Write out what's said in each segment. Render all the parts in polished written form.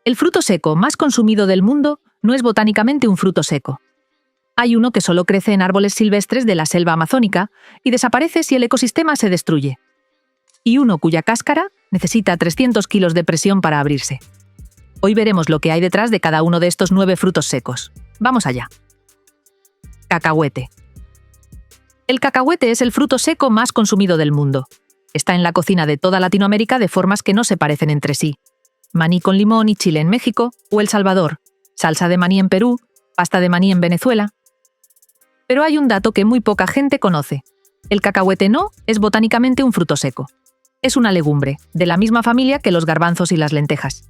El fruto seco más consumido del mundo no es botánicamente un fruto seco. Hay uno que solo crece en árboles silvestres de la selva amazónica y desaparece si el ecosistema se destruye. Y uno cuya cáscara necesita 300 kilos de presión para abrirse. Hoy veremos lo que hay detrás de cada uno de estos 9 frutos secos. Vamos allá. Cacahuete. El cacahuete es el fruto seco más consumido del mundo. Está en la cocina de toda Latinoamérica de formas que no se parecen entre sí. Maní con limón y chile en México o El Salvador, salsa de maní en Perú, pasta de maní en Venezuela. Pero hay un dato que muy poca gente conoce. El cacahuete no es botánicamente un fruto seco. Es una legumbre, de la misma familia que los garbanzos y las lentejas.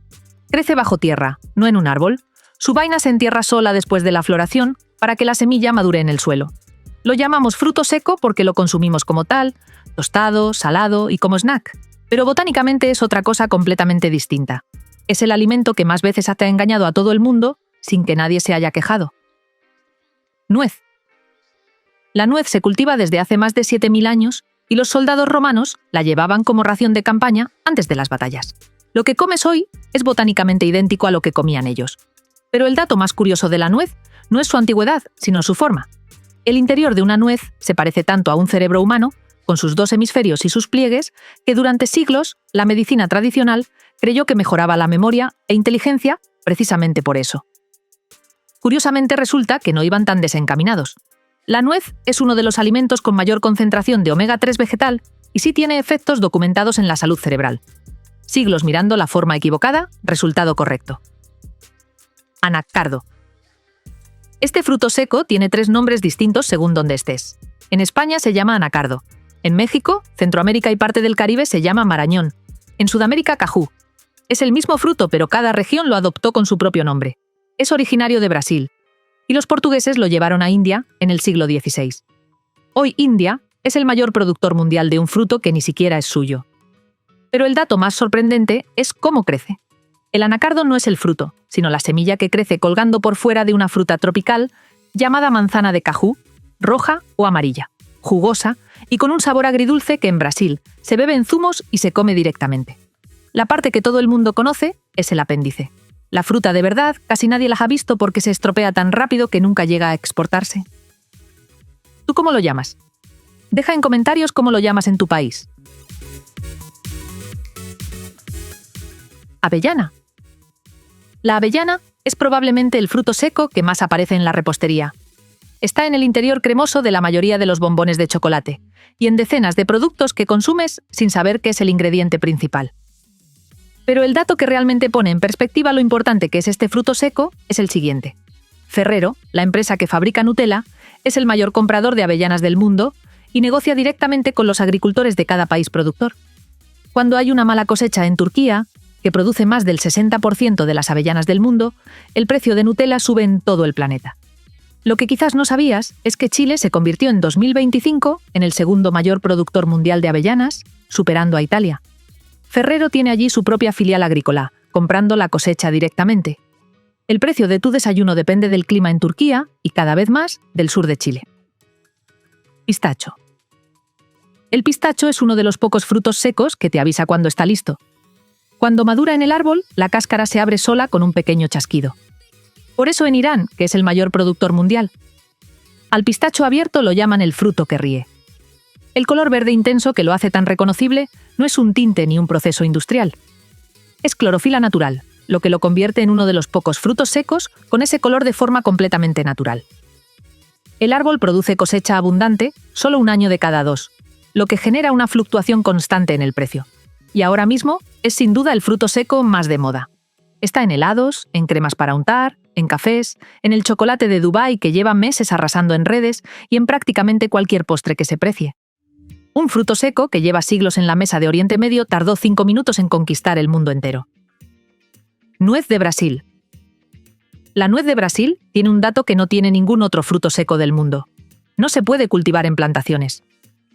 Crece bajo tierra, no en un árbol. Su vaina se entierra sola después de la floración para que la semilla madure en el suelo. Lo llamamos fruto seco porque lo consumimos como tal, tostado, salado y como snack. Pero botánicamente es otra cosa completamente distinta. Es el alimento que más veces ha engañado a todo el mundo sin que nadie se haya quejado. Nuez. La nuez se cultiva desde hace más de 7.000 años y los soldados romanos la llevaban como ración de campaña antes de las batallas. Lo que comes hoy es botánicamente idéntico a lo que comían ellos. Pero el dato más curioso de la nuez no es su antigüedad, sino su forma. El interior de una nuez se parece tanto a un cerebro humano, con sus 2 hemisferios y sus pliegues, que durante siglos la medicina tradicional creyó que mejoraba la memoria e inteligencia precisamente por eso. Curiosamente resulta que no iban tan desencaminados. La nuez es uno de los alimentos con mayor concentración de omega 3 vegetal y sí tiene efectos documentados en la salud cerebral. Siglos mirando la forma equivocada, resultado correcto. Anacardo. Este fruto seco tiene 3 nombres distintos según donde estés. En España se llama anacardo. En México, Centroamérica y parte del Caribe se llama marañón. En Sudamérica, cajú. Es el mismo fruto, pero cada región lo adoptó con su propio nombre. Es originario de Brasil. Y los portugueses lo llevaron a India en el siglo XVI. Hoy India es el mayor productor mundial de un fruto que ni siquiera es suyo. Pero el dato más sorprendente es cómo crece. El anacardo no es el fruto, sino la semilla que crece colgando por fuera de una fruta tropical llamada manzana de cajú, roja o amarilla, jugosa y con un sabor agridulce que en Brasil se bebe en zumos y se come directamente. La parte que todo el mundo conoce es el apéndice. La fruta de verdad casi nadie la ha visto porque se estropea tan rápido que nunca llega a exportarse. ¿Tú cómo lo llamas? Deja en comentarios cómo lo llamas en tu país. Avellana. La avellana es probablemente el fruto seco que más aparece en la repostería. Está en el interior cremoso de la mayoría de los bombones de chocolate y en decenas de productos que consumes sin saber qué es el ingrediente principal. Pero el dato que realmente pone en perspectiva lo importante que es este fruto seco es el siguiente. Ferrero, la empresa que fabrica Nutella, es el mayor comprador de avellanas del mundo y negocia directamente con los agricultores de cada país productor. Cuando hay una mala cosecha en Turquía, que produce más del 60% de las avellanas del mundo, el precio de Nutella sube en todo el planeta. Lo que quizás no sabías es que Chile se convirtió en 2025 en el segundo mayor productor mundial de avellanas, superando a Italia. Ferrero tiene allí su propia filial agrícola, comprando la cosecha directamente. El precio de tu desayuno depende del clima en Turquía y cada vez más del sur de Chile. Pistacho. El pistacho es uno de los pocos frutos secos que te avisa cuando está listo. Cuando madura en el árbol, la cáscara se abre sola con un pequeño chasquido. Por eso en Irán, que es el mayor productor mundial, al pistacho abierto lo llaman el fruto que ríe. El color verde intenso que lo hace tan reconocible no es un tinte ni un proceso industrial. Es clorofila natural, lo que lo convierte en uno de los pocos frutos secos con ese color de forma completamente natural. El árbol produce cosecha abundante solo 1 año de cada 2, lo que genera una fluctuación constante en el precio. Y ahora mismo es sin duda el fruto seco más de moda. Está en helados, en cremas para untar, en cafés, en el chocolate de Dubái que lleva meses arrasando en redes y en prácticamente cualquier postre que se precie. Un fruto seco que lleva siglos en la mesa de Oriente Medio tardó 5 minutos en conquistar el mundo entero. Nuez de Brasil. La nuez de Brasil tiene un dato que no tiene ningún otro fruto seco del mundo. No se puede cultivar en plantaciones.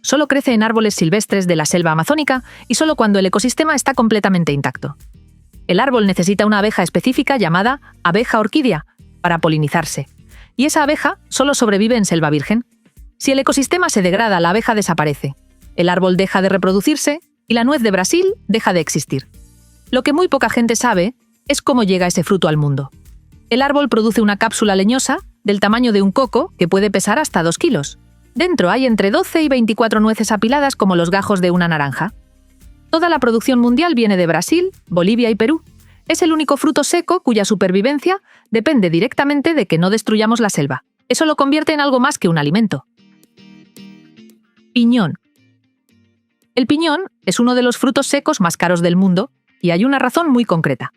Solo crece en árboles silvestres de la selva amazónica y solo cuando el ecosistema está completamente intacto. El árbol necesita una abeja específica llamada abeja orquídea para polinizarse, y esa abeja solo sobrevive en selva virgen. Si el ecosistema se degrada, la abeja desaparece, el árbol deja de reproducirse y la nuez de Brasil deja de existir. Lo que muy poca gente sabe es cómo llega ese fruto al mundo. El árbol produce una cápsula leñosa del tamaño de un coco que puede pesar hasta 2 kilos. Dentro hay entre 12 y 24 nueces apiladas como los gajos de una naranja. Toda la producción mundial viene de Brasil, Bolivia y Perú. Es el único fruto seco cuya supervivencia depende directamente de que no destruyamos la selva. Eso lo convierte en algo más que un alimento. Piñón. El piñón es uno de los frutos secos más caros del mundo y hay una razón muy concreta.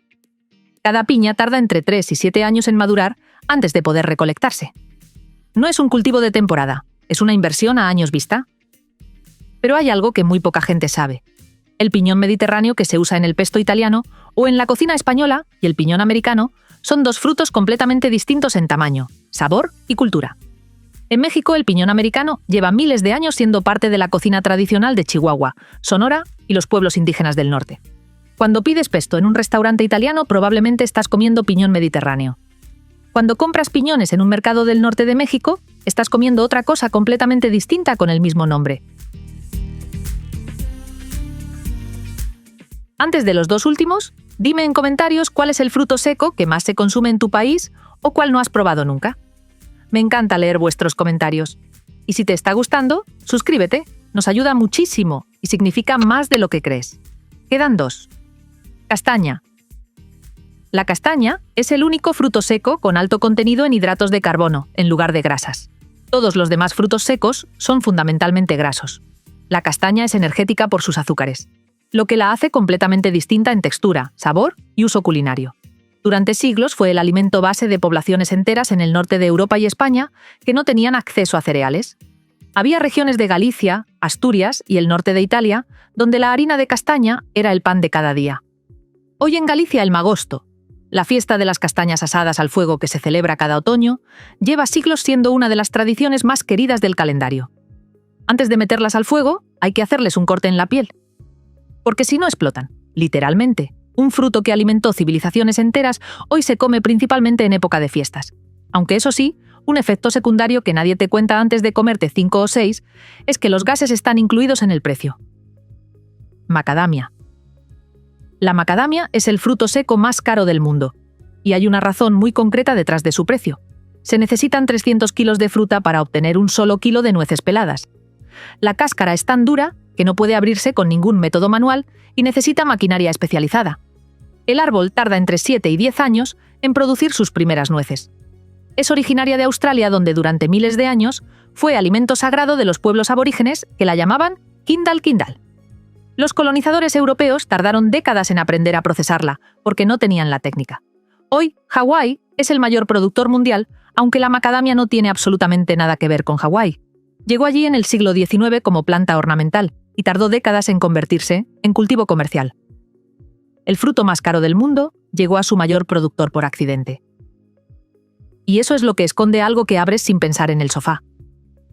Cada piña tarda entre 3 y 7 años en madurar antes de poder recolectarse. No es un cultivo de temporada, es una inversión a años vista. Pero hay algo que muy poca gente sabe. El piñón mediterráneo que se usa en el pesto italiano o en la cocina española y el piñón americano son dos frutos completamente distintos en tamaño, sabor y cultura. En México, el piñón americano lleva miles de años siendo parte de la cocina tradicional de Chihuahua, Sonora y los pueblos indígenas del norte. Cuando pides pesto en un restaurante italiano, probablemente estás comiendo piñón mediterráneo. Cuando compras piñones en un mercado del norte de México, estás comiendo otra cosa completamente distinta con el mismo nombre. Antes de los dos últimos, dime en comentarios cuál es el fruto seco que más se consume en tu país o cuál no has probado nunca. Me encanta leer vuestros comentarios. Y si te está gustando, suscríbete, nos ayuda muchísimo y significa más de lo que crees. Quedan 2. Castaña. La castaña es el único fruto seco con alto contenido en hidratos de carbono, en lugar de grasas. Todos los demás frutos secos son fundamentalmente grasos. La castaña es energética por sus azúcares, lo que la hace completamente distinta en textura, sabor y uso culinario. Durante siglos fue el alimento base de poblaciones enteras en el norte de Europa y España que no tenían acceso a cereales. Había regiones de Galicia, Asturias y el norte de Italia donde la harina de castaña era el pan de cada día. Hoy en Galicia el magosto, la fiesta de las castañas asadas al fuego que se celebra cada otoño, lleva siglos siendo una de las tradiciones más queridas del calendario. Antes de meterlas al fuego, hay que hacerles un corte en la piel. Porque si no explotan, literalmente. Un fruto que alimentó civilizaciones enteras hoy se come principalmente en época de fiestas. Aunque eso sí, un efecto secundario que nadie te cuenta antes de comerte 5 o 6 es que los gases están incluidos en el precio. Macadamia. La macadamia es el fruto seco más caro del mundo, y hay una razón muy concreta detrás de su precio. Se necesitan 300 kilos de fruta para obtener un solo kilo de nueces peladas. La cáscara es tan dura que no puede abrirse con ningún método manual y necesita maquinaria especializada. El árbol tarda entre 7 y 10 años en producir sus primeras nueces. Es originaria de Australia, donde durante miles de años fue alimento sagrado de los pueblos aborígenes que la llamaban Kindal Kindal. Los colonizadores europeos tardaron décadas en aprender a procesarla, porque no tenían la técnica. Hoy, Hawái es el mayor productor mundial, aunque la macadamia no tiene absolutamente nada que ver con Hawái. Llegó allí en el siglo XIX como planta ornamental y tardó décadas en convertirse en cultivo comercial. El fruto más caro del mundo llegó a su mayor productor por accidente. Y eso es lo que esconde algo que abres sin pensar en el sofá.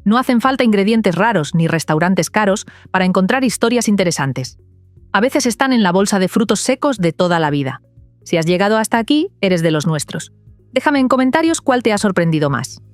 No hacen falta ingredientes raros ni restaurantes caros para encontrar historias interesantes. A veces están en la bolsa de frutos secos de toda la vida. Si has llegado hasta aquí, eres de los nuestros. Déjame en comentarios cuál te ha sorprendido más.